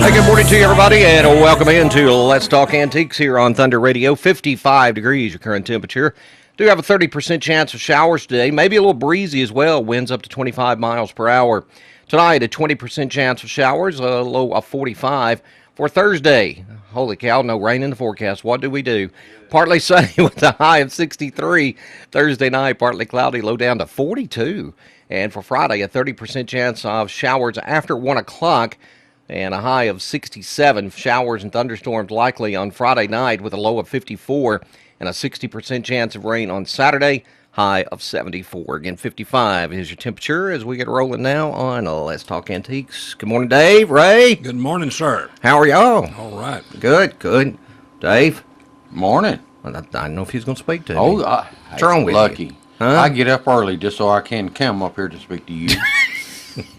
Hey, good morning to you, everybody, and welcome into Let's Talk Antiques here on Thunder Radio. 55 degrees, your current temperature. Do have a 30% chance of showers today, maybe a little breezy as well. Winds up to 25 miles per hour. Tonight, a 20% chance of showers, a low of 45. For Thursday, holy cow, no rain in the forecast. What do we do? Partly sunny with a high of 63. Thursday night, partly cloudy, low down to 42. And for Friday, a 30% chance of showers after 1 o'clock and a high of 67. Showers and thunderstorms likely on Friday night with a low of 54 and a 60% chance of rain on Saturday, high of 74. Again, 55 is your temperature as we get rolling now on Let's Talk Antiques. Good morning, Dave, Ray. Good morning, sir. How are y'all? All right. Good, good. Dave? Morning. I don't know if he's going to speak to me. Oh, What's wrong with lucky. you? Huh? I get up early just so I can come up here to speak to you.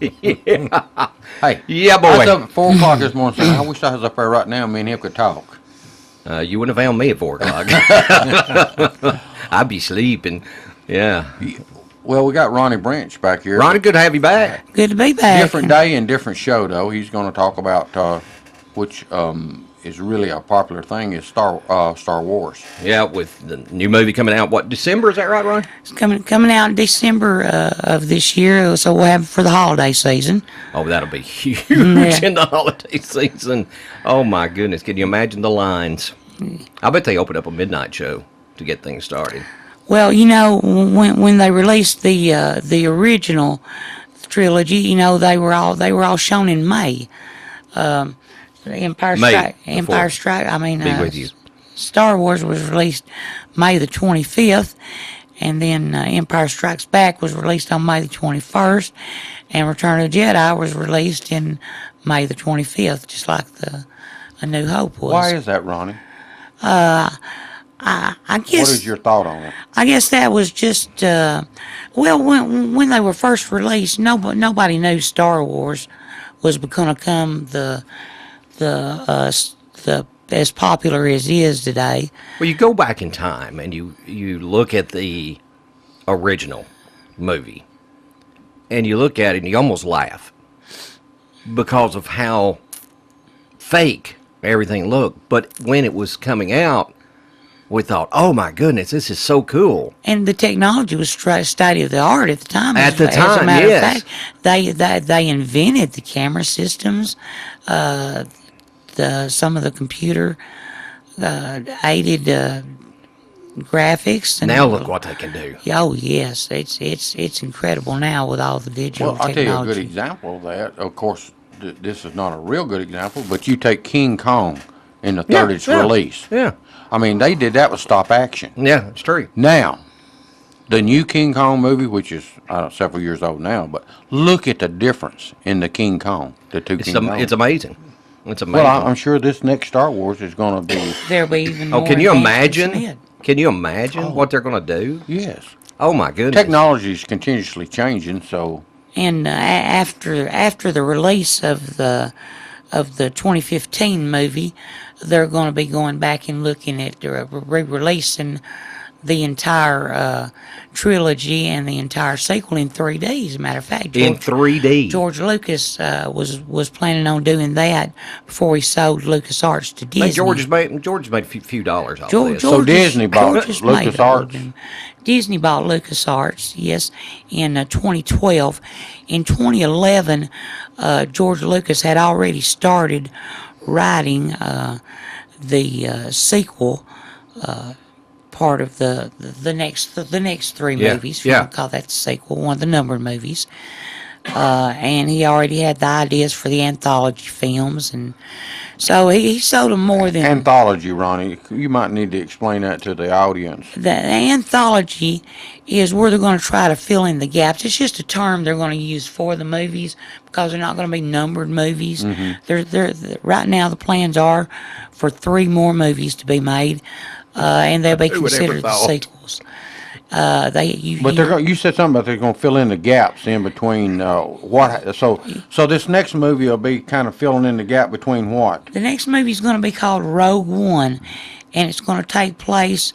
Yeah. Hey, Yeah, boy. I was up at 4 o'clock this morning saying, I wish I was up there right now, me and him could talk. You wouldn't have found me at 4 o'clock. I'd be sleeping. Yeah. Well, we got Ronnie Branch back here. Ronnie, good to have you back. Good to be back. Different day and different show, though. He's going to talk about, which is really a popular thing, is Star Wars. Yeah, with the new movie coming out, what, December, is that right, Ron? It's coming out in December of this year, so we'll have it for the holiday season. Oh, that'll be huge Yeah. in the holiday season. Oh, my goodness. Can you imagine the lines? I bet they open up a midnight show to get things started. Well, you know, when they released the original trilogy, you know, they were all shown in May. Empire Strike. I mean, Be with you. Star Wars was released May the 25th, and then Empire Strikes Back was released on May the 21st, and Return of the Jedi was released in May the 25th, just like A New Hope was. Why is that, Ronnie? I guess. What is your thought on it? I guess that was just well, when they were first released, nobody knew Star Wars was going to come the as popular as it is today. Well, you go back in time and you look at the original movie, and you look at it and you almost laugh because of how fake everything looked. But when it was coming out, we thought, oh my goodness, this is so cool. And the technology was state of the art at the time. At the as a time, matter yes. of fact, they invented the camera systems, some of the computer aided graphics. And Now look what they can do. Oh yes, it's incredible now with all the digital Well, I'll technology. tell you a good example of that. Of course, this is not a real good example, but you take King Kong in the 30s release. Yeah. I mean, they did that with stop action. Yeah, it's true. Now, the new King Kong movie, which is several years old now, but look at the difference in the King Kong, the two King Kongs. It's amazing. It's amazing. Well, I'm sure this next Star Wars is going to be. There'll be even more. Can you advancements imagine? ahead. Can you imagine what they're going to do? Yes. Oh my goodness. Technology is continuously changing, so. And after the release of the 2015 movie, they're going to be going back and looking at re-releasing the entire trilogy and the entire sequel in 3D. As a matter of fact, In 3D. George Lucas was planning on doing that before he sold LucasArts to Disney. George made a few dollars off of this. So Disney bought LucasArts? Disney bought LucasArts, yes, in 2012. In 2011, George Lucas had already started writing the sequel part of the next three movies. If you want to call that the sequel, one of the numbered movies. And he already had the ideas for the anthology films, and so he sold them more than... Anthology, Ronnie. You might need to explain that to the audience. The anthology is where they're going to try to fill in the gaps. It's just a term they're going to use for the movies because they're not going to be numbered movies. Right now the plans are for 3 more movies to be made, and they'll be considered the sequels. You said something about they're going to fill in the gaps in between So this next movie will be kind of filling in the gap between what? The next movie is going to be called Rogue One, and it's going to take place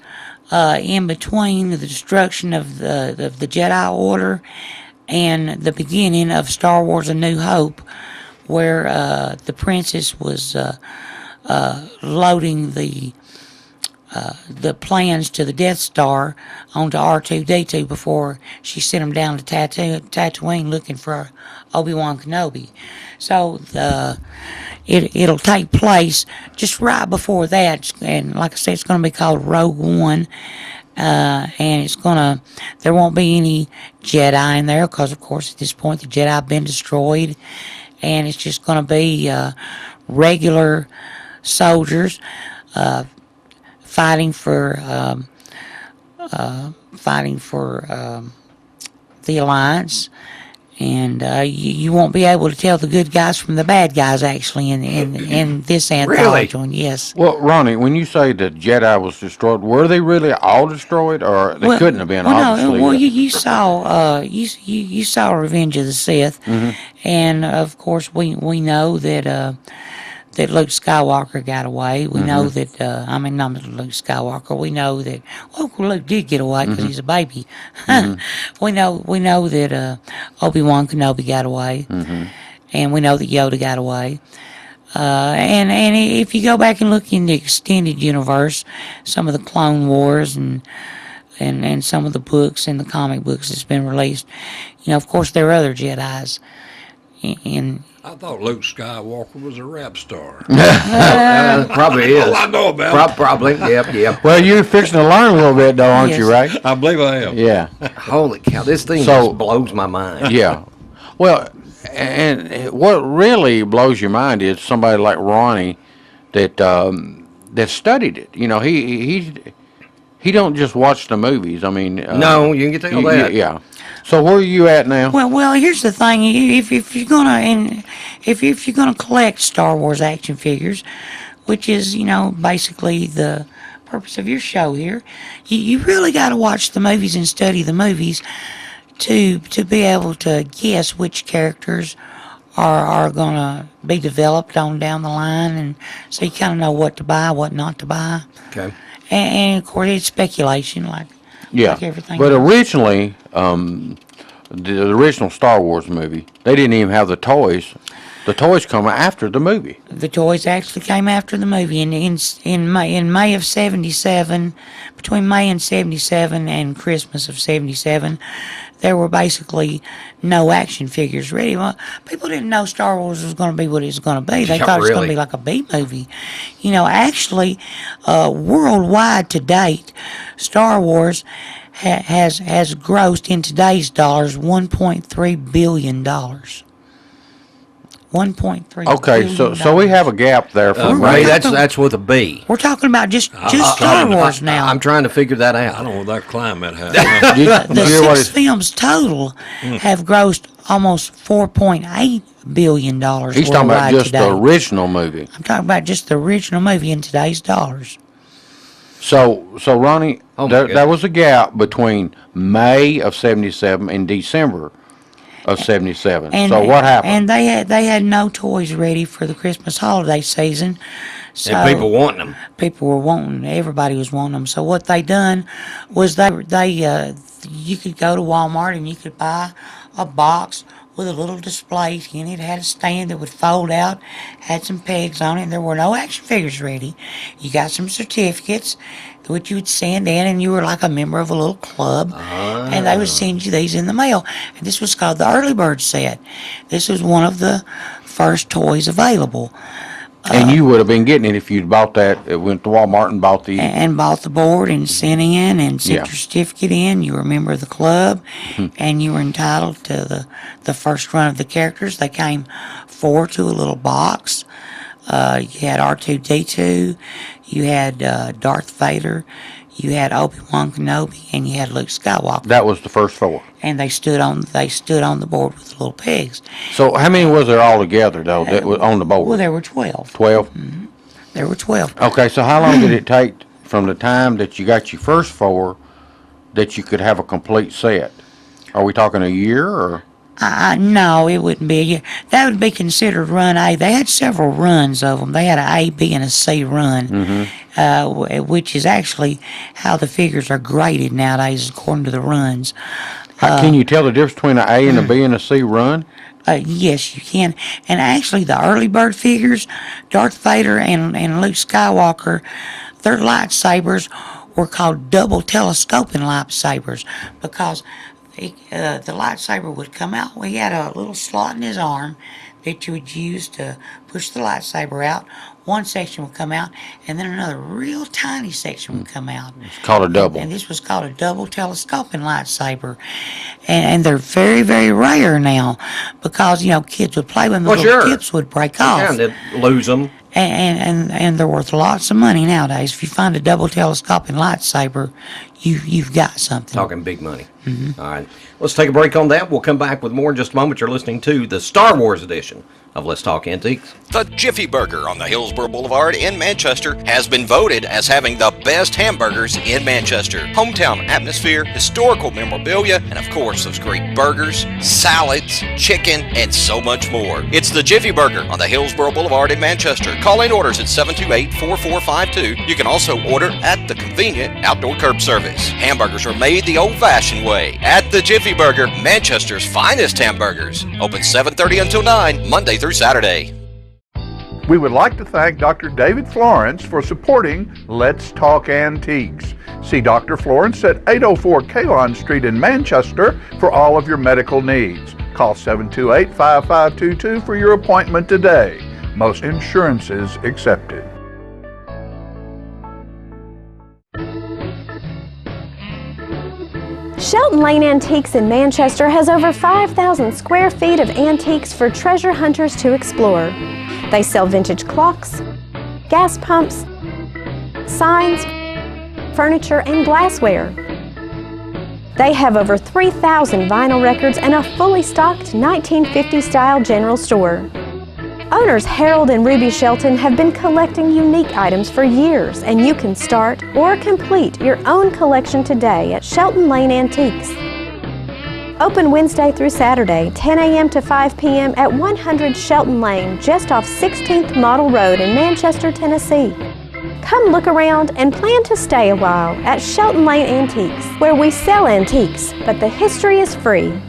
in between the destruction of the Jedi Order and the beginning of Star Wars: A New Hope, where the princess was loading the plans to the Death Star onto R2-D2 before she sent him down to Tatooine looking for Obi-Wan Kenobi. So it'll take place just right before that, and like I said, it's going to be called Rogue One. And there won't be any Jedi in there because, of course, at this point the Jedi have been destroyed, and it's just going to be regular soldiers fighting for the Alliance. And you won't be able to tell the good guys from the bad guys, actually, in this anthology one. Yes. Well, Ronnie, when you say the Jedi was destroyed, were they really all destroyed, or they couldn't have been? Obviously. No, well, you saw you saw Revenge of the Sith, and of course we know that that Luke Skywalker got away. We know that, not Luke Skywalker, we know that, Luke did get away because he's a baby. We know that Obi-Wan Kenobi got away, and we know that Yoda got away. And if you go back and look in the extended universe, some of the Clone Wars and some of the books and the comic books that's been released, of course there are other Jedis. I thought Luke Skywalker was a rap star. Probably is. All I know about him. Probably. Yep. Well, you're fixing to learn a little bit, though, aren't you? Right? I believe I am. Yeah. Holy cow! This thing So- just blows my mind. Yeah. Well, and what really blows your mind is somebody like Ronnie that that studied it. He don't just watch the movies. I mean, No, you can tell that. Yeah. So where are you at now? Well, here's the thing: if you're gonna collect Star Wars action figures, which is basically the purpose of your show here, you really got to watch the movies and study the movies to be able to guess which characters are gonna be developed on down the line, and so you kind of know what to buy, what not to buy. Okay. And of course, it's speculation, like everything. But else. originally, the original Star Wars movie, they didn't even have the toys. The toys come after the movie. The toys actually came after the movie in May of '77, between May and '77 and Christmas of '77. There were basically no action figures ready. Well, people didn't know Star Wars was going to be what it was going to be. They thought it was going to be like a B movie. Actually, worldwide to date, Star Wars has grossed in today's dollars $1.3 billion. $1.3 Okay, billion. so we have a gap there for Ray, that's with a B. We're talking about just Star Wars now. I'm trying to figure that out. I don't know what that climate has. The six films total have grossed almost $4.8 billion. He's talking about just today. the original movie. I'm talking about just the original movie in today's dollars. So Ronnie, Oh my there was a gap between May of '77 and December of '77. So what happened? And they had no toys ready for the Christmas holiday season. So And people wanting them. people were wanting, everybody was wanting them. So what they done was they you could go to Walmart and you could buy a box with a little display in it. It had a stand that would fold out, had some pegs on it, and there were no action figures ready. You got some certificates, which you would send in, and you were like a member of a little club, and they would send you these in the mail. And this was called the Early Bird set. This was one of the first toys available. And you would have been getting it if you'd bought that. It went to Walmart and bought the. And bought the board and sent in and sent Yeah. your certificate in. You were a member of the club, and you were entitled to the first run of the characters. They came 4 to a little box. You had R2-D2, you had Darth Vader, you had Obi-Wan Kenobi, and you had Luke Skywalker. That was the first 4. And they stood on the board with the little pigs. So how many was there all together though that was on the board? Well, there were 12. 12. There were 12. Okay, so how long did it take from the time that you got your first 4 that you could have a complete set? Are we talking a year or? No, it wouldn't be a year. That would be considered run A. They had several runs of them. They had an A, B, and a C run, which is actually how the figures are graded nowadays according to the runs. How can you tell the difference between an A and a B and a C run? Yes, you can. And actually, the early bird figures, Darth Vader and Luke Skywalker, their lightsabers were called double telescoping lightsabers because the lightsaber would come out. We had a little slot in his arm that you would use to push the lightsaber out. One section would come out, and then another real tiny section would come out. It's called a double. And this was called a double telescoping lightsaber. And they're very, very rare now because, kids would play with them, the little tips would break off. Yeah, and they'd lose them. And they're worth lots of money nowadays. If you find a double telescoping lightsaber, you've got something. Talking big money. All right. Let's take a break on that. We'll come back with more in just a moment. You're listening to the Star Wars edition of Let's Talk Antiques. The Jiffy Burger on the Hillsborough Boulevard in Manchester has been voted as having the best hamburgers in Manchester. Hometown atmosphere, historical memorabilia, and of course those great burgers, salads, chicken, and so much more. It's the Jiffy Burger on the Hillsborough Boulevard in Manchester. Call in orders at 728-4452. You can also order at the convenient outdoor curb service. Hamburgers are made the old-fashioned way at the Jiffy Burger, Manchester's finest hamburgers. Open 7:30 until 9, Monday through Saturday. We would like to thank Dr. David Florence for supporting Let's Talk Antiques. See Dr. Florence at 804 Kalon Street in Manchester for all of your medical needs. Call 728-5522 for your appointment today. Most insurances accepted. Shelton Lane Antiques in Manchester has over 5,000 square feet of antiques for treasure hunters to explore. They sell vintage clocks, gas pumps, signs, furniture, and glassware. They have over 3,000 vinyl records and a fully stocked 1950-style general store. Owners Harold and Ruby Shelton have been collecting unique items for years, and you can start or complete your own collection today at Shelton Lane Antiques. Open Wednesday through Saturday, 10 a.m. to 5 p.m. at 100 Shelton Lane, just off 16th Model Road in Manchester, Tennessee. Come look around and plan to stay a while at Shelton Lane Antiques, where we sell antiques, but the history is free.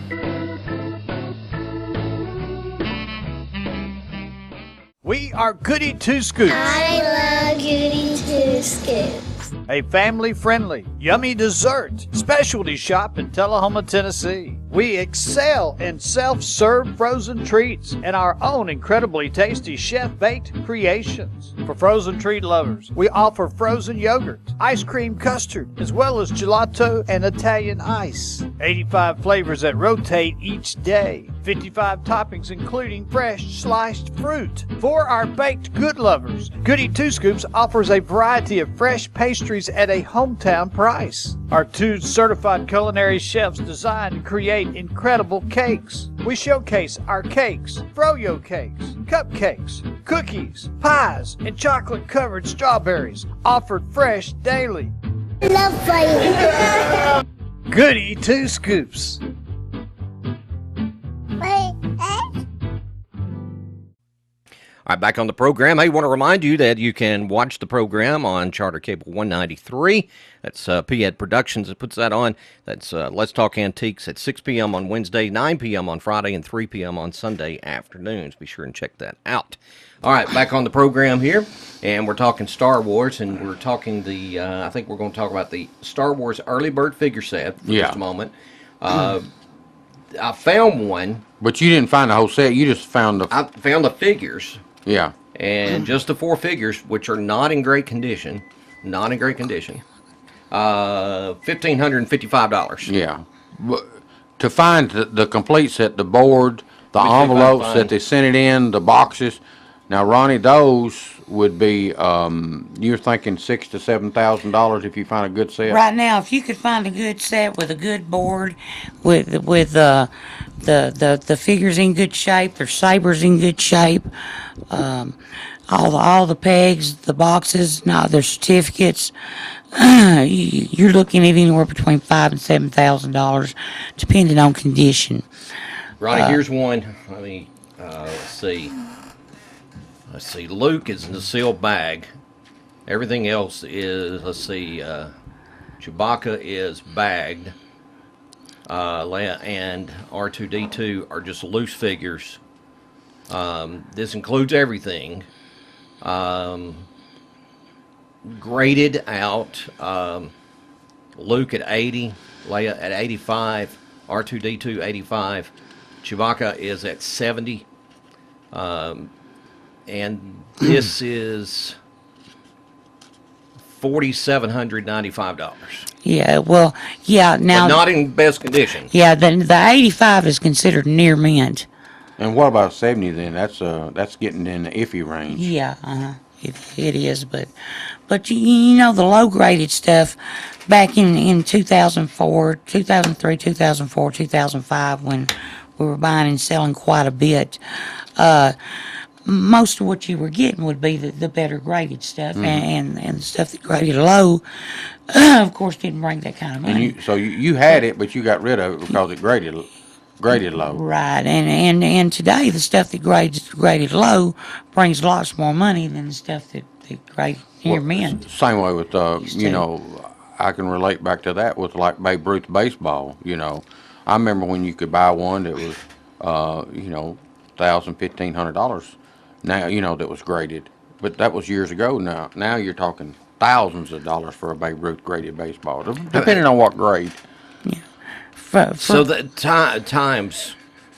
We are Goody Two Scoops. I love Goody Two Scoops. A family-friendly, yummy dessert specialty shop in Tullahoma, Tennessee. We excel in self-serve frozen treats and our own incredibly tasty chef-baked creations. For frozen treat lovers, we offer frozen yogurt, ice cream custard, as well as gelato and Italian ice. 85 flavors that rotate each day. 55 toppings including fresh sliced fruit. For our baked good lovers, Goody Two Scoops offers a variety of fresh pastries at a hometown price. Our 2 certified culinary chefs design and create incredible cakes. We showcase our cakes, froyo cakes, cupcakes, cookies, pies, and chocolate-covered strawberries, offered fresh daily. I love playing. Goody Two Scoops. All right, back on the program. I want to remind you that you can watch the program on Charter Cable 193. That's PED Productions that puts that on. That's Let's Talk Antiques at 6 p.m. on Wednesday, 9 p.m. on Friday, and 3 p.m. on Sunday afternoons. Be sure and check that out. All right, back on the program here, and we're talking Star Wars, and we're talking the, I think we're going to talk about the Star Wars Early Bird figure set for just a moment. I found one. But you didn't find the whole set. You just found the... I found the figures. Yeah. And just the 4 figures, which are not in great condition. Not in great condition. $1,555. Yeah. But to find the complete set, the board, the envelopes that they sent it in, the boxes. Now, Ronnie, those would be, you're thinking $6,000 to $7,000 if you find a good set? Right now, if you could find a good set with a good board, with the figures in good shape, their sabers in good shape, all the pegs, the boxes, their certificates, you're looking at anywhere between $5,000 and $7,000, depending on condition. Ronnie, here's one. Let me let's see. Let's see. Luke is in the sealed bag. Everything else is, let's see. Chewbacca is bagged. Leia and R2D2 are just loose figures. This includes everything. Graded out. Luke at 80, Leia at 85, R2D2 85, Chewbacca is at 70, and this is $4,795. Yeah, well, yeah, now. But not in best condition. Yeah, the 85 is considered near mint. And what about 70 then? That's getting in the iffy range. Yeah, it is, but you know, the low graded stuff back in 2004, 2003, 2004, 2005, when we were buying and selling quite a bit, most of what you were getting would be the better graded stuff, and the stuff that graded low, of course, didn't bring that kind of money. And you had it, but you got rid of it because it graded low. Right, and today the stuff that graded low brings lots more money than the stuff that graded near mint. Same way with I can relate back to that with like Babe Ruth baseball. I remember when you could buy one that was $1,000, $1,500. Now that was graded, but that was years ago. Now you're talking thousands of dollars for a Babe Ruth graded baseball, depending on what grade. So the times,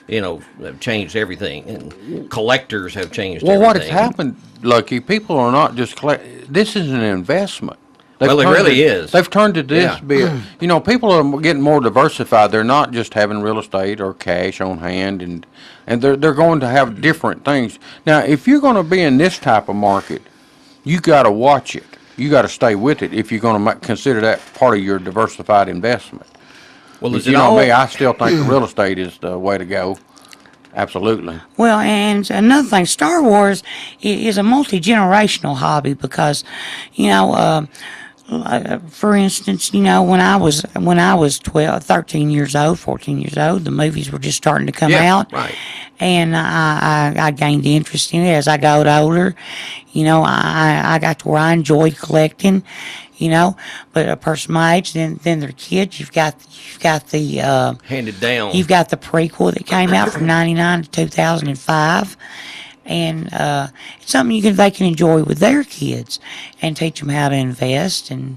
have changed everything, and collectors have changed everything. Well, what has happened, Lucky, people are not just this is an investment. It really is. They've turned to this people are getting more diversified. They're not just having real estate or cash on hand, and they're going to have different things. Now, if you're going to be in this type of market, you got to watch it. You got to stay with it if you're going to consider that part of your diversified investment. Well, me, I still think real estate is the way to go. Absolutely. Well, and another thing, Star Wars is a multi-generational hobby because, for instance, when I was 13 years old, 14 years old, the movies were just starting to come out. Right. And I gained interest in it as I got older. I got to where I enjoyed collecting. But a person my age, then their kids, you've got the handed down. You've got the prequel that came out from '99 to 2005, and it's something they can enjoy with their kids and teach them how to invest. And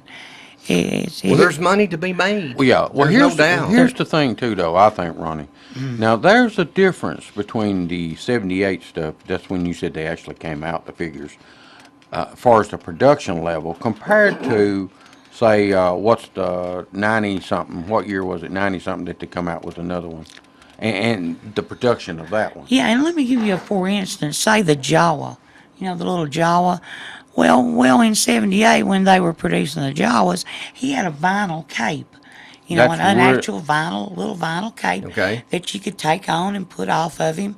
there's money to be made. Well, yeah. Well, here's no doubt. Here's the thing too, though. I think, Ronnie. Now, there's a difference between the '78 stuff. That's when you said they actually came out, the figures. As far as the production level, compared to, say, what's the 90-something, what year was it, 90-something that they come out with another one, and the production of that one. Yeah, and let me give you for instance, say the Jawa, the little Jawa. Well, in '78 when they were producing the Jawas, he had a vinyl cape. An actual little vinyl cape that you could take on and put off of him.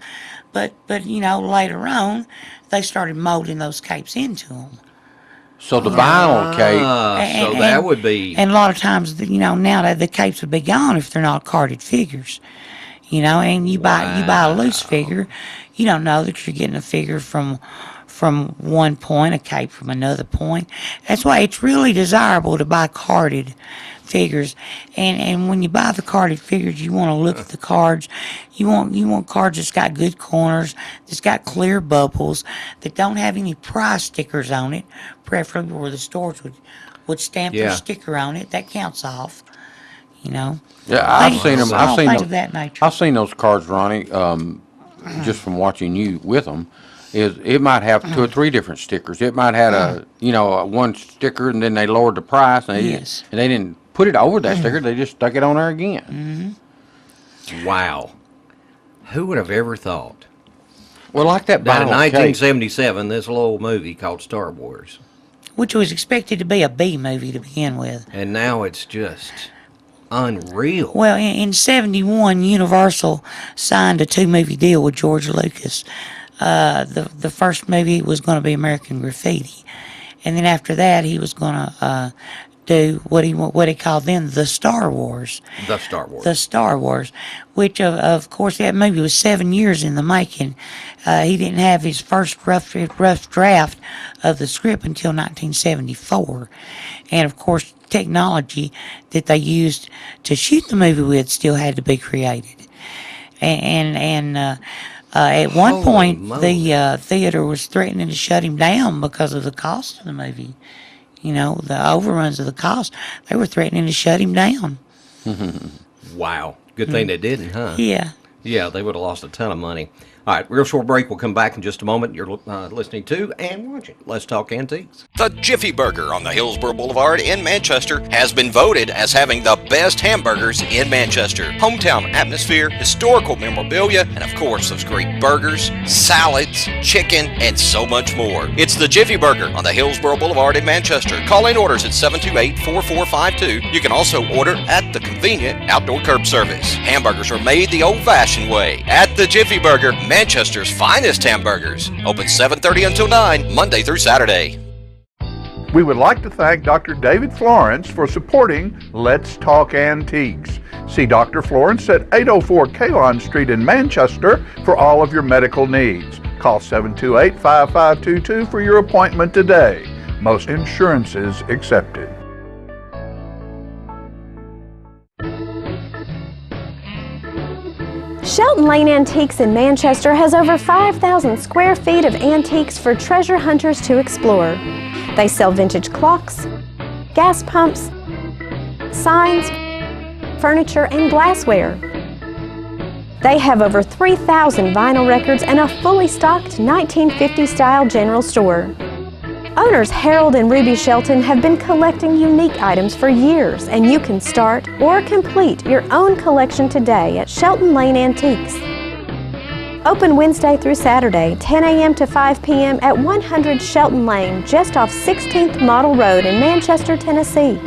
But later on, they started molding those capes into them. So the vinyl cape. So that would be. And a lot of times, now the capes would be gone if they're not carded figures. And you buy a loose figure, you don't know that you're getting a figure from one point, a cape from another point. That's why it's really desirable to buy carded figures, and when you buy the carded figures, you want to look at the cards. You want cards that's got good corners, that's got clear bubbles, that don't have any price stickers on it, preferably where the stores would stamp their sticker on it. That counts off. Yeah, I've seen them. I've seen those cards, Ronnie. Just from watching you with them, it might have 2 or 3 different stickers. It might have a one sticker, and then they lowered the price, and they didn't put it over that sticker. They just stuck it on there again. Wow, who would have ever thought? Well, like that. In 1977, this little movie called Star Wars, which was expected to be a B movie to begin with, and now it's just unreal. Well, in '71, Universal signed a 2-movie deal with George Lucas. The first movie was going to be American Graffiti, and then after that he was going to do what he called then the Star Wars. The Star Wars. The Star Wars, which of course that movie was 7 years in the making. He didn't have his first rough draft of the script until 1974, and of course technology that they used to shoot the movie with still had to be created. And at one point the theater was threatening to shut him down because of the cost of the movie. You know, the overruns of the cost. They were threatening to shut him down. Wow. Good thing they didn't, huh? Yeah. Yeah, they would have lost a ton of money. All right, real short break. We'll come back in just a moment. You're listening to and watching Let's Talk Antiques. The Jiffy Burger on the Hillsborough Boulevard in Manchester has been voted as having the best hamburgers in Manchester. Hometown atmosphere, historical memorabilia, and of course those great burgers, salads, chicken, and so much more. It's the Jiffy Burger on the Hillsborough Boulevard in Manchester. Call in orders at 728-4452. You can also order at the convenient outdoor curb service. Hamburgers are made the old-fashioned way at the Jiffy Burger, Manchester's finest hamburgers. Open 7:30 until 9, Monday through Saturday. We would like to thank Dr. David Florence for supporting Let's Talk Antiques. See Dr. Florence at 804 Kalon Street in Manchester for all of your medical needs. Call 728-5522 for your appointment today. Most insurances accepted. Shelton Lane Antiques in Manchester has over 5,000 square feet of antiques for treasure hunters to explore. They sell vintage clocks, gas pumps, signs, furniture, and glassware. They have over 3,000 vinyl records and a fully stocked 1950-style general store. Owners Harold and Ruby Shelton have been collecting unique items for years, and you can start or complete your own collection today at Shelton Lane Antiques. Open Wednesday through Saturday, 10 a.m. to 5 p.m. at 100 Shelton Lane, just off 16th Model Road in Manchester, Tennessee.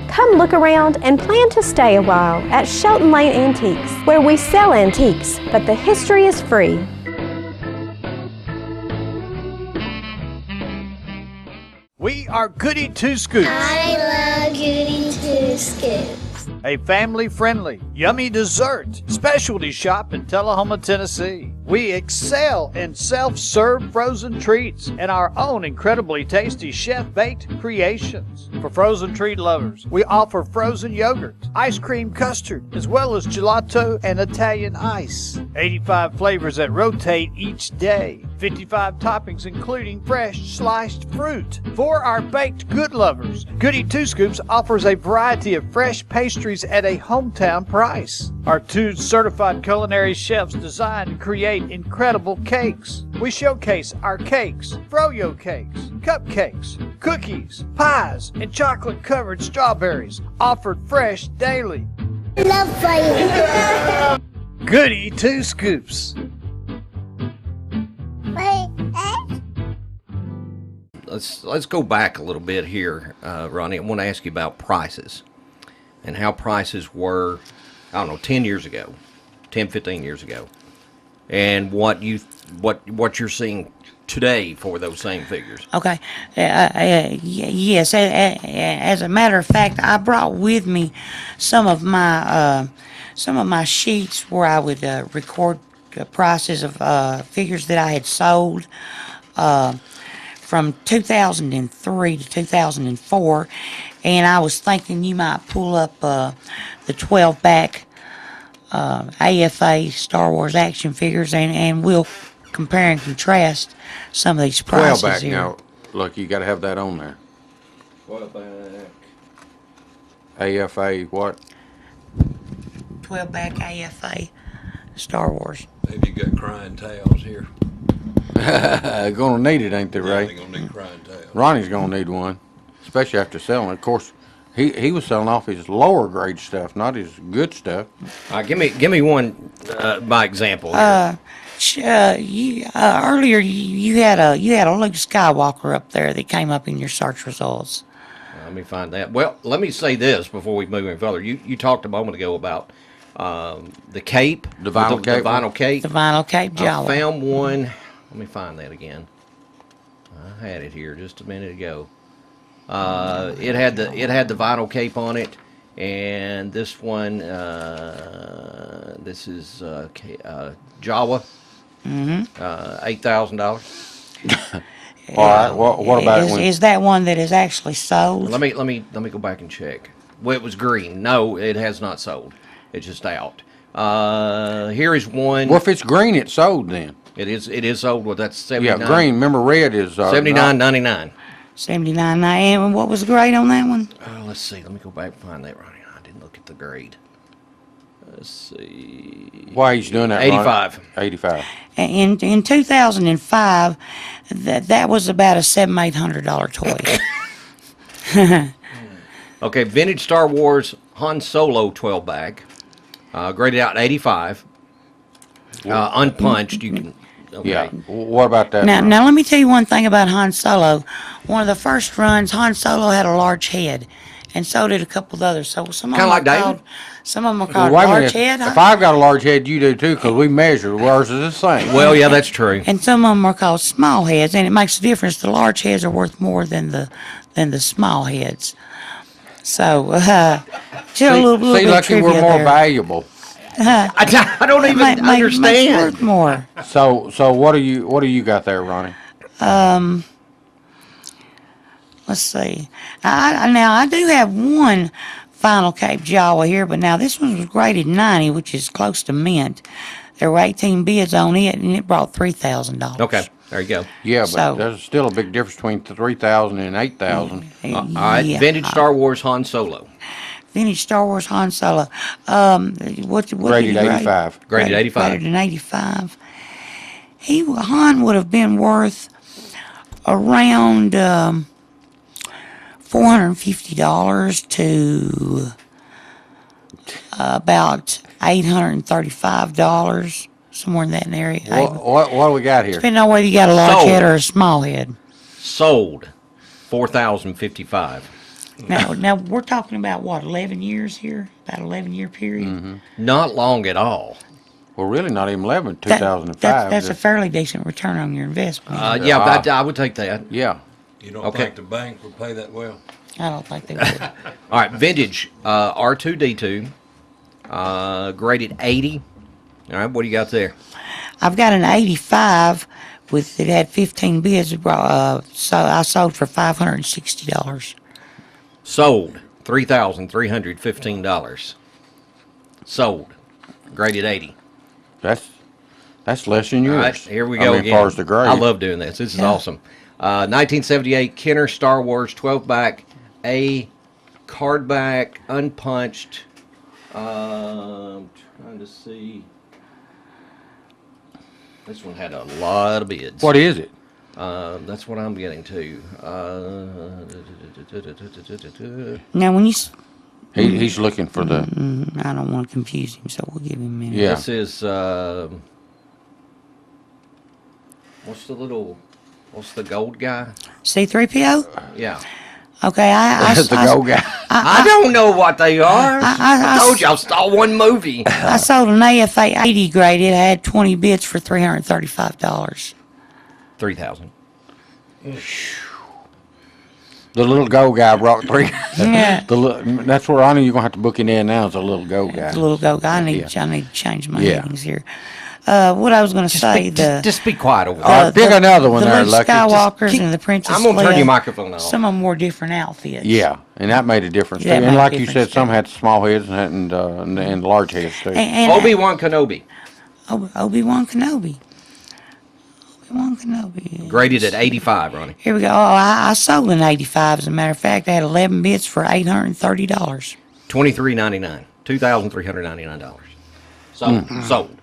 Come look around and plan to stay a while at Shelton Lane Antiques, where we sell antiques, but the history is free. We are Goody Two Scoops. I love Goody Two Scoops. A family-friendly, yummy dessert specialty shop in Tullahoma, Tennessee. We excel in self-serve frozen treats and our own incredibly tasty chef-baked creations. For frozen treat lovers, we offer frozen yogurt, ice cream custard, as well as gelato and Italian ice. 85 flavors that rotate each day. 55 toppings including fresh sliced fruit. For our baked good lovers, Goody Two Scoops offers a variety of fresh pastries at a hometown price. Our 2 certified culinary chefs design and create incredible cakes. We showcase our cakes, froyo cakes, cupcakes, cookies, pies, and chocolate-covered strawberries, offered fresh daily. Love playing. Goody Two Scoops. Let's go back a little bit here, Ronnie. I want to ask you about prices and how prices were, I don't know, 10 years ago, 10, 15 years ago, and what you're seeing today for those same figures. Okay. Yes. As a matter of fact, I brought with me some of my sheets where I would record the prices of figures that I had sold from 2003 to 2004, and I was thinking you might pull up the 12-back AFA Star Wars action figures, and we'll compare and contrast some of these prices 12 back here. now. Look, you got to have that on there. 12 back. AFA what? 12-back AFA Star Wars. Maybe you got crying towels here. Gonna need it, ain't they, Yeah, Ray? they're gonna need crying towels. Ronnie's gonna need one, especially after selling. Of course, he was selling off his lower grade stuff, not his good stuff. Give me one by example. Here. Earlier you had a Luke Skywalker up there that came up in your search results. Let me find that. Well, let me say this before we move any further. You talked a moment ago about the cape, The vinyl cape. the vinyl cape. The vinyl cape I Jawa. found one. Let me find that again. I had it here just a minute ago. It had the vinyl cape on it, and this one, this is Jawa, $8,000. All right. What about it? Is that one that is actually sold? Let me go back and check. Well, it was green. No, it has not sold. It's just out. Here is one. Well, if it's green, it's sold then. It is sold. Well, that's 79. Yeah, green. Remember, red is $79.99. $79.99. And what was the grade on that one? Let's see. Let me go back and find that. Right. I didn't look at the grade. Let's see. Why he's doing that? 85. Ronnie? 85. In 2005, that was about a $700-800 toy. Okay, vintage Star Wars Han Solo 12 bag, graded out 85. Unpunched. You can. Okay. Yeah. What about that? Now let me tell you one thing about Han Solo. One of the first runs, Han Solo had a large head, and so did a couple of others. So some of them Kinda like are called, David? some of them are called Wait a large minute. head, If I've got a large head, you do too, because we measure. Ours is the same. Well, yeah, that's true. and some of them are called small heads, and it makes a difference. The large heads are worth more than the small heads. So, just a little bit of lucky trivia we're more there. valuable. I don't even Makes understand. worth more. So what do you got there, Ronnie? Let's see. I do have one Final Cape Jawa here, but now this one was graded 90, which is close to mint. There were 18 bids on it, and it brought $3,000. Okay, there you go. Yeah, but So- there's still a big difference between 3,000 and 8,000. All right, Yeah. vintage Star Wars Han Solo, Vintage Star Wars Han Solo. What did Rated he grade? 85. graded 85. Rated an 85. Han would have been worth around $450 to about $835, somewhere in that area. What do we got here? Depending on whether you got a large Sold. head or a small head. Sold, 4,055. Now we're talking about what, 11 years here? About 11-year period. Mm-hmm. Not long at all. Well, really not even 11, That- 2005. That's a fairly decent return on your investment. Yeah, I would take that. Yeah. You don't Okay. think the bank would pay that well? I don't think they would. All right, vintage R2D2, graded 80. All right, what do you got there? I've got an 85 with it had 15 bids. So I sold for $560. Sold, $3,315. Sold, graded 80. That's less than yours. All right, here we go As again. far as the grade. I love doing this. This is awesome. 1978 Kenner Star Wars 12 back, a card back, unpunched. I'm trying to see. This one had a lot of bids. What is it? That's what I'm getting to. Now, when you, He's looking for the. I don't want to confuse him, so we'll give him a minute. Yeah. This is what's the gold guy? C3PO? Yeah. Okay, I That's the go guy. I don't know what they are. I I- told you I saw one movie. I sold an AFA 80 grade. It had 20 bids for $335. 3,000. The little go guy brought three. Yeah. That's where I know you're gonna have to book it in now. Is a little go guy. The little go guy. I need Yeah. to change my Yeah. headings here. What I was going to say, Just be quiet over there. All right, pick another one the there, Luke Lucky. Skywalkers and the Princess I'm gonna turn Leia, your microphone off. Some of them were different outfits. Yeah, and that made a difference too. That And made a like you difference, said, some too. had small heads and large heads too. And Obi-Wan Kenobi, Obi-Wan Kenobi. Obi-Wan Kenobi. graded at 85, Ronnie. Here we go. Oh, I sold an 85. As a matter of fact, I had 11 bits for $830. $23.99. $2,399. Sold.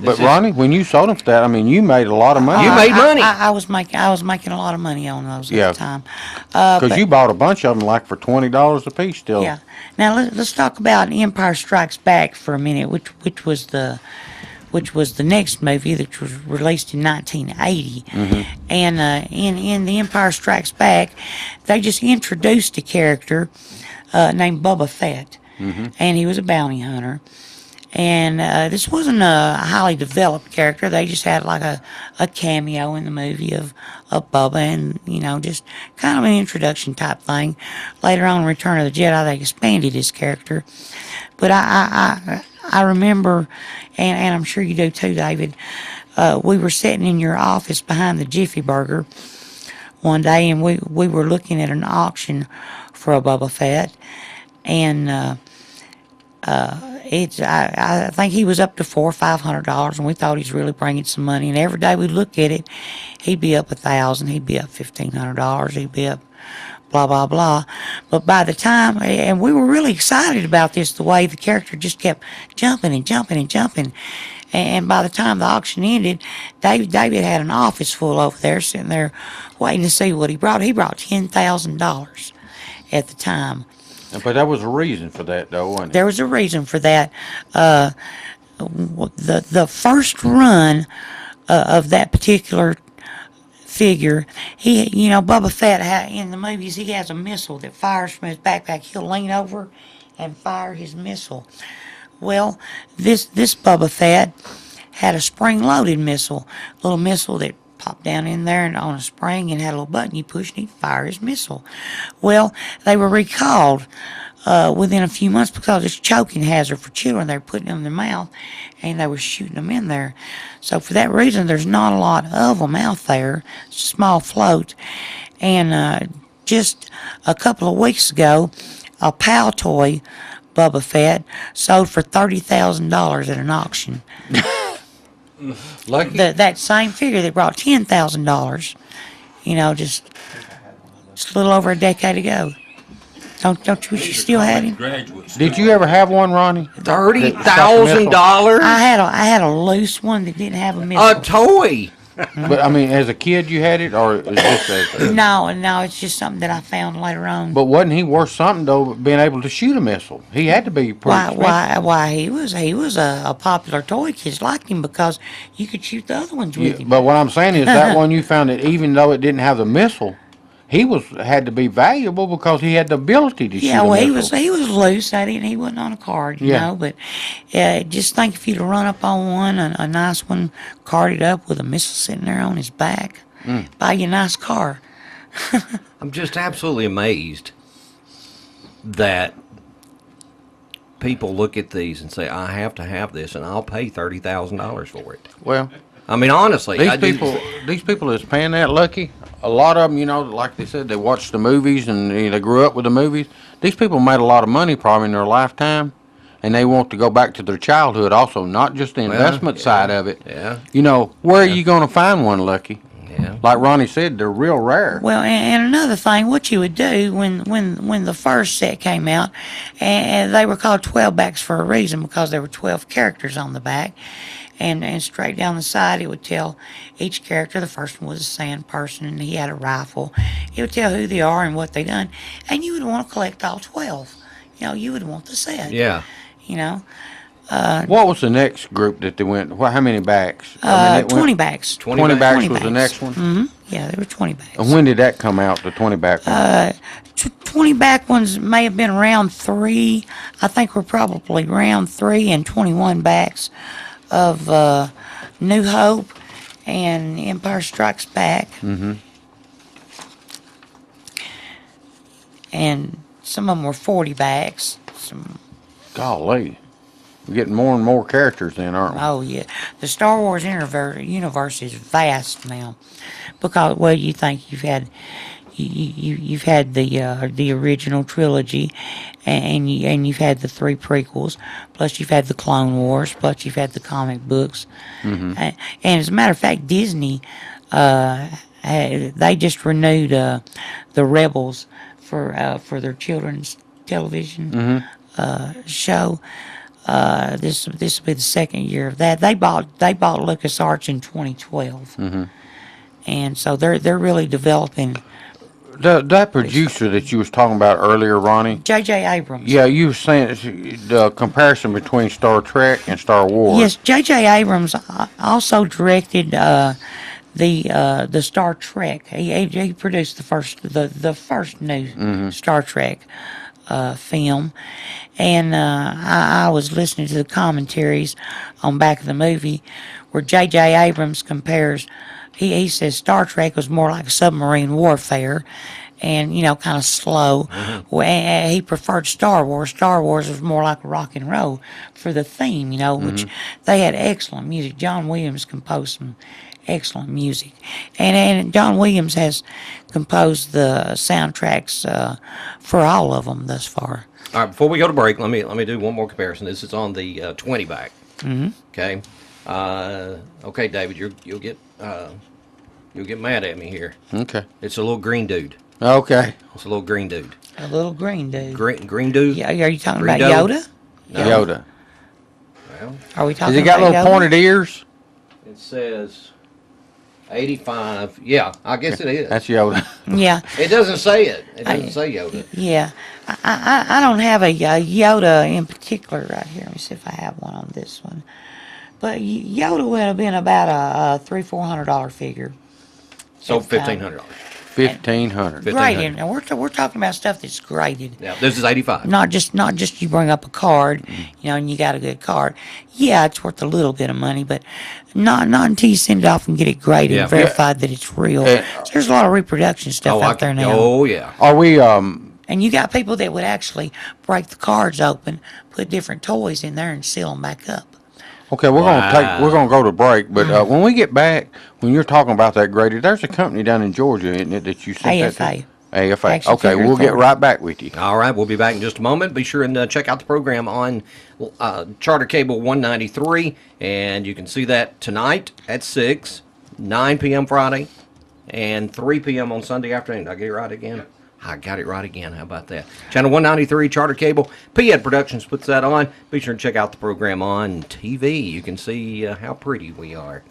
But Ronnie, when you sold them for that, I mean, you made a lot of money. You made money. I was making a lot of money on those Yeah. at the time. Because but- you bought a bunch of them like for $20 a piece still. Yeah. Now let's talk about Empire Strikes Back for a minute, which was the next movie, which was released in 1980. And in The Empire Strikes Back, they just introduced a character named Boba Fett, and he was a bounty hunter. And this wasn't a highly developed character. They just had like a cameo in the movie of Bubba, and just kind of an introduction type thing. Later on, in Return of the Jedi, they expanded his character. But I remember, and I'm sure you do too, David. We were sitting in your office behind the Jiffy Burger one day, and we were looking at an auction for a Boba Fett, and I think he was up to $400 or $500, and we thought he was really bringing some money. And every day we look at it, he'd be up $1,000, he'd be up $1,500, he'd be up blah blah blah. But by the time, and we were really excited about this, the way the character just kept jumping and jumping and jumping. And by the time the auction ended, David had an office full over there, sitting there waiting to see what he brought. He brought $10,000 at the time. But there was a reason for that, though, wasn't it? There was a reason for that. The first run of that particular figure, Boba Fett, in the movies, he has a missile that fires from his backpack. He'll lean over and fire his missile. Well, this Boba Fett had a spring-loaded missile, a little missile that popped down in there and on a spring and had a little button you push and he'd fire his missile. Well, they were recalled within a few months because it's a choking hazard for children. They were putting them in their mouth and they were shooting them in there. So for that reason, there's not a lot of them out there. It's a small float. And just a couple of weeks ago, a PAL toy Boba Fett sold for $30,000 at an auction. Lucky. That same figure that brought $10,000, just a little over a decade ago. Don't you wish you still had him? Did you ever have one, Ronnie? $30,000? I had a loose one that didn't have a missile. A toy. But I mean, as a kid, you had it, or is this No, it's just something that I found later on. But wasn't he worth something though, being able to shoot a missile? He had to be pretty expensive. Why he was a popular toy. Kids liked him because you could shoot the other ones with him. But what I'm saying is that one you found that even though it didn't have the missile, he had to be valuable because he had the ability to shoot a missile. he was loose. He wasn't on a card, you know. But just think if you'd have run up on one, a nice one, carded up with a missile sitting there on his back, buy you a nice car. I'm just absolutely amazed that people look at these and say, I have to have this, and I'll pay $30,000 for it. Well, I mean, honestly, these people that's paying that, Lucky, a lot of them, like they said, they watched the movies and they grew up with the movies. These people made a lot of money probably in their lifetime, and they want to go back to their childhood also, not just the investment side of it. Yeah. Where are you going to find one, Lucky? Yeah. Like Ronnie said, they're real rare. Well, and another thing, what you would do when the first set came out, and they were called 12-backs for a reason because there were 12 characters on the back. And straight down the side, it would tell each character. The first one was a sand person, and he had a rifle. It would tell who they are and what they done. And you would want to collect all 12. You would want the set. Yeah. What was the next group that they went? How many backs? 20 backs. 20 backs was the next one? Mm-hmm. Yeah, there were 20 backs. And when did that come out, the 20 back one? 20 back ones may have been round 3. I think we're probably round 3 and 21 backs of New Hope and Empire Strikes Back. Mm-hmm. And some of them were 40 backs. Golly. We're getting more and more characters then, aren't we? Oh, yeah. The Star Wars universe is vast now. Because, well, you think you've had the original trilogy, and you've had the 3 prequels, plus you've had the Clone Wars, plus you've had the comic books, and as a matter of fact, Disney they just renewed the Rebels for their children's television show. This will be the second year of that. They bought LucasArts in 2012, and so they're really developing. That producer that you was talking about earlier, Ronnie? J.J. Abrams. Yeah, you were saying the comparison between Star Trek and Star Wars. Yes, J.J. Abrams also directed the Star Trek. He produced the first new Star Trek. film. And I was listening to the commentaries on back of the movie where J.J. Abrams compares, he says Star Trek was more like submarine warfare and, kind of slow. Well, he preferred Star Wars. Star Wars was more like rock and roll for the theme, which they had excellent music. John Williams composed some excellent music. And John Williams has composed the soundtracks for all of them thus far. All right, before we go to break, let me do one more comparison. This is on the 20 back. Okay. Okay, David, you'll get mad at me here. Okay. It's a little green dude. Okay. It's a little green dude. A little green dude. Green dude? Yeah, are you talking Green about dude? Yoda? No. Yoda. Well, Are we talking Has he got about little Yoda? pointed ears? it says 85. Yeah, I guess it is. That's Yoda. Yeah. It doesn't say it. It doesn't say Yoda. Yeah, I don't have a Yoda in particular right here. Let me see if I have one on this one. But Yoda would have been about a $300-400 figure. So At the time. $1,500. 1,500. Graded, and we're talking about stuff that's graded. Yeah, this is 85. Not just you bring up a card, and you got a good card. Yeah, it's worth a little bit of money, but not until you send it off and get it graded and verified that it's real. So there's a lot of reproduction stuff out there now. Oh, yeah. Are we, And you got people that would actually break the cards open, put different toys in there, and seal them back up. okay, we're gonna go to break, but when we get back, when you're talking about that graded, there's a company down in Georgia, isn't it, that you sent that to? AFA. AFA. Action Okay, Figure we'll get Authority. right back with you. All right, we'll be back in just a moment. Be sure and check out the program on Charter Cable 193, and you can see that tonight at 6, 9 p.m. Friday, and 3 p.m. on Sunday afternoon. Did I get it right again? I got it right again. How about that? Channel 193, Charter Cable. P-Ed Productions puts that on. Be sure and check out the program on TV. You can see how pretty we are.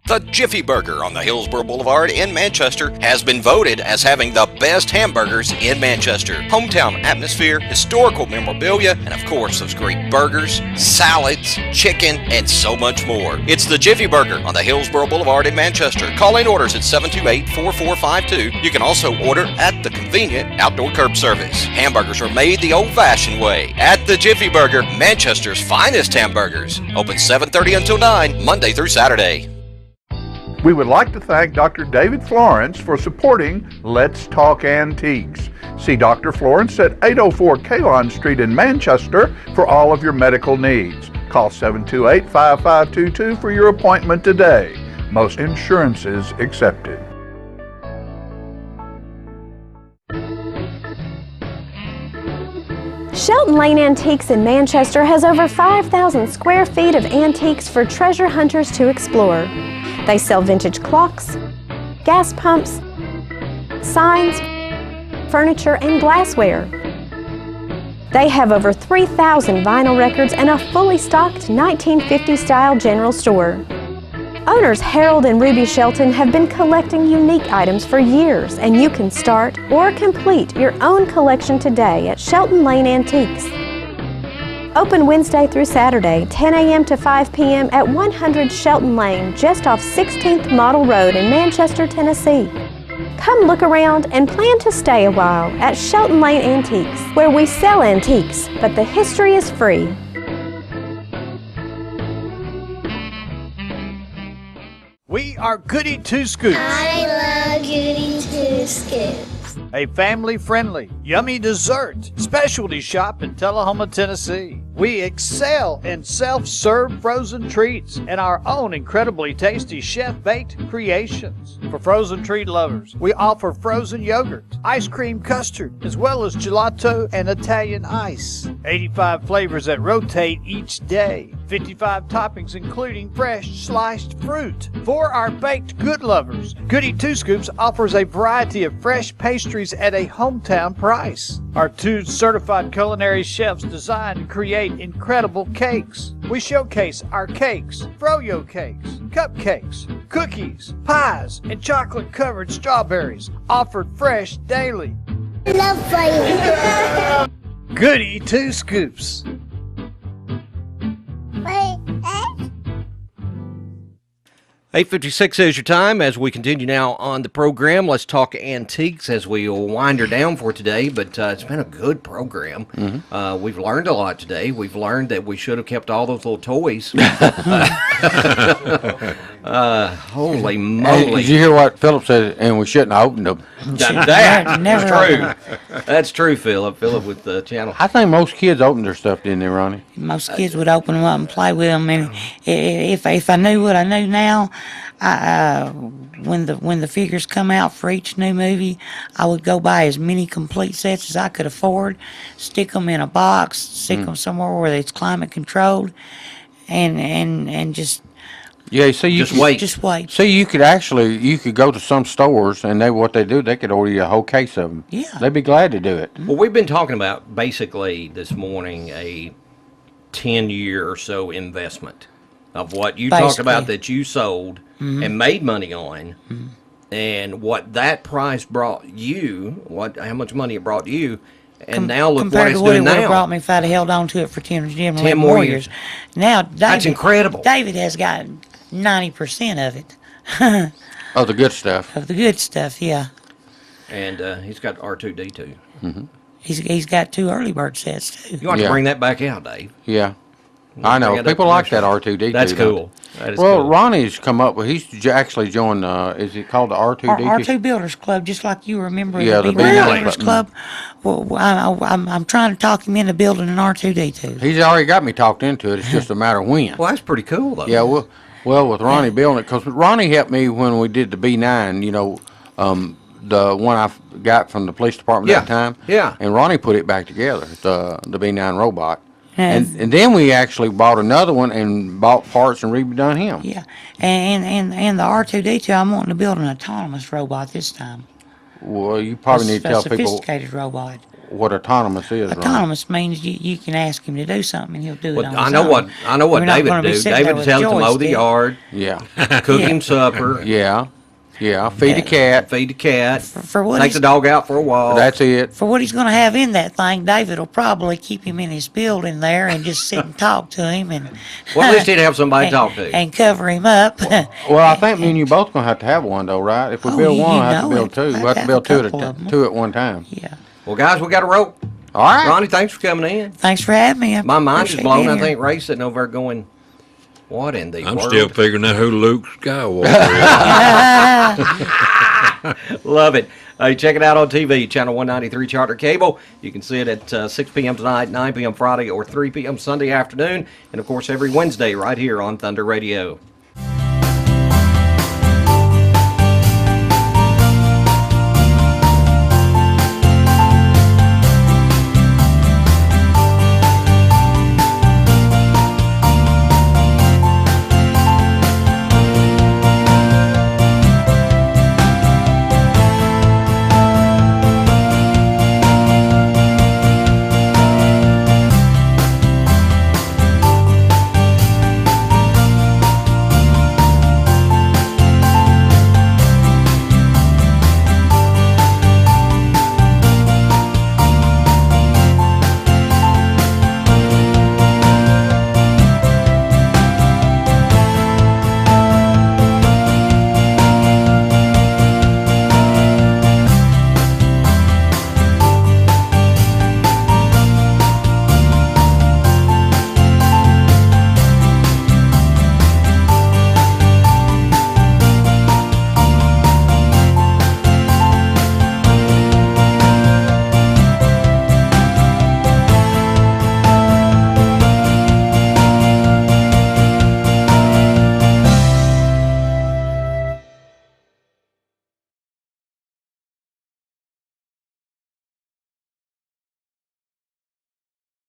The Jiffy Burger on the Hillsborough Boulevard in Manchester has been voted as having the best hamburgers in Manchester. Hometown atmosphere, historical memorabilia, and of course those great burgers, salads, chicken, and so much more. It's the Jiffy Burger on the Hillsborough Boulevard in Manchester. Call in orders at 728-4452. You can also order at the convenient outdoor curb service. Hamburgers are made the old-fashioned way at the Jiffy Burger, Manchester's finest hamburgers. Open 7:30 until 9, Monday through Saturday. We would like to thank Dr. David Florence for supporting Let's Talk Antiques. See Dr. Florence at 804 Kalon Street in Manchester for all of your medical needs. Call 728-5522 for your appointment today. Most insurances accepted. Shelton Lane Antiques in Manchester has over 5,000 square feet of antiques for treasure hunters to explore. They sell vintage clocks, gas pumps, signs, furniture, and glassware. They have over 3,000 vinyl records and a fully stocked 1950s-style general store. Owners Harold and Ruby Shelton have been collecting unique items for years, and you can start or complete your own collection today at Shelton Lane Antiques. Open Wednesday through Saturday, 10 a.m. to 5 p.m. at 100 Shelton Lane, just off 16th Model Road in Manchester, Tennessee. Come look around and plan to stay a while at Shelton Lane Antiques, where we sell antiques, but the history is free. We are Goody Two Scoops, I love Goody Two Scoops. a family-friendly, yummy dessert specialty shop in Tullahoma, Tennessee. We excel in self-serve frozen treats and our own incredibly tasty chef-baked creations. For frozen treat lovers, we offer frozen yogurt, ice cream custard, as well as gelato and Italian ice. 85 flavors that rotate each day. 55 toppings including fresh sliced fruit. For our baked good lovers, Goody Two Scoops offers a variety of fresh pastries at a hometown price. Our 2 certified culinary chefs design and create incredible cakes. We showcase our cakes, froyo cakes, cupcakes, cookies, pies, and chocolate-covered strawberries, offered fresh daily. Love playing. Goody Two Scoops. 8:56 is your time as we continue now on the program. Let's talk antiques as we wind her down for today. But it's been a good program. We've learned a lot today. We've learned that we should have kept all those little toys. Holy moly! Hey, did you hear what Philip said? And we shouldn't have opened them. That's true. That's true, Philip. Philip with the channel. I think most kids open their stuff, didn't they, Ronnie? Most kids would open them up and play with them, and if I knew what I know now, when the figures come out for each new movie, I would go buy as many complete sets as I could afford, stick them in a box, stick them somewhere where it's climate controlled, and just Yeah, so you Just wait. just wait. So you could go to some stores and they could order you a whole case of them. Yeah. They'd be glad to do it. Well, we've been talking about basically this morning a 10-year or so investment of what you talked about that you sold and made money on, and what that price brought you, how much money it brought you, and now look what Compared it's to what it doing would have brought now. me if I'd have held on to it for 10 more more years. years. Now, That's incredible. David has got 90% of it, Oh, the good stuff. of the good stuff, yeah. And he's got R2D2. He's got 2 early bird sets, too. You want to Yeah. bring that back out, Dave. Yeah. I know. Bring it up People like that commercial. R2D2. That's don't cool. That is they? Well, cool. Ronnie's come up with, actually joined, is it called the R2D2? R2 Builders Club, just like you remember Yeah, the the Big Builders Builders Club. Club. Well, I'm trying to talk him into building an R2D2. He's already got me talked into it. It's just a matter of when. Well, that's pretty cool, though. Yeah, well, with Ronnie building it, because Ronnie helped me when we did the B9, the one I got from the police department Yeah, that time. yeah. And Ronnie put it back together, the B9 robot. Yes. And then we actually bought another one and bought parts and redone him. Yeah, and the R2D2, I'm wanting to build an autonomous robot this time. Well, you probably need to A tell people sophisticated robot. what autonomous is, Ronnie. Autonomous means you can ask him to do something and he'll do it Well, on I his know own. what We're not David gonna would be do. sitting there David would with tell him to mow the joystick. yard, Yeah, cook him supper, yeah. Feed the cat. feed the cat, For what take he's the dog out for a walk. That's it. for what he's going to have in that thing, David will probably keep him in his building there and just sit and talk to him and Well, at least he'd have somebody to talk to. and cover him up. Well, I think me and you both gonna have to have one though, right? If we Oh, build you one, I have to know build it. two. I'd We have to have build a two couple of 'em. two at one time. Yeah. Well, guys, we got to roll. All right. Ronnie, thanks for coming in. Thanks for having me. I My mind is appreciate blown. being I here. think Ray's sitting over there going, what in the I'm world? still figuring out who Luke Skywalker is. Love it. Check it out on TV, Channel 193 Charter Cable. You can see it at 6 p.m. tonight, 9 p.m. Friday, or 3 p.m. Sunday afternoon. And, of course, every Wednesday right here on Thunder Radio.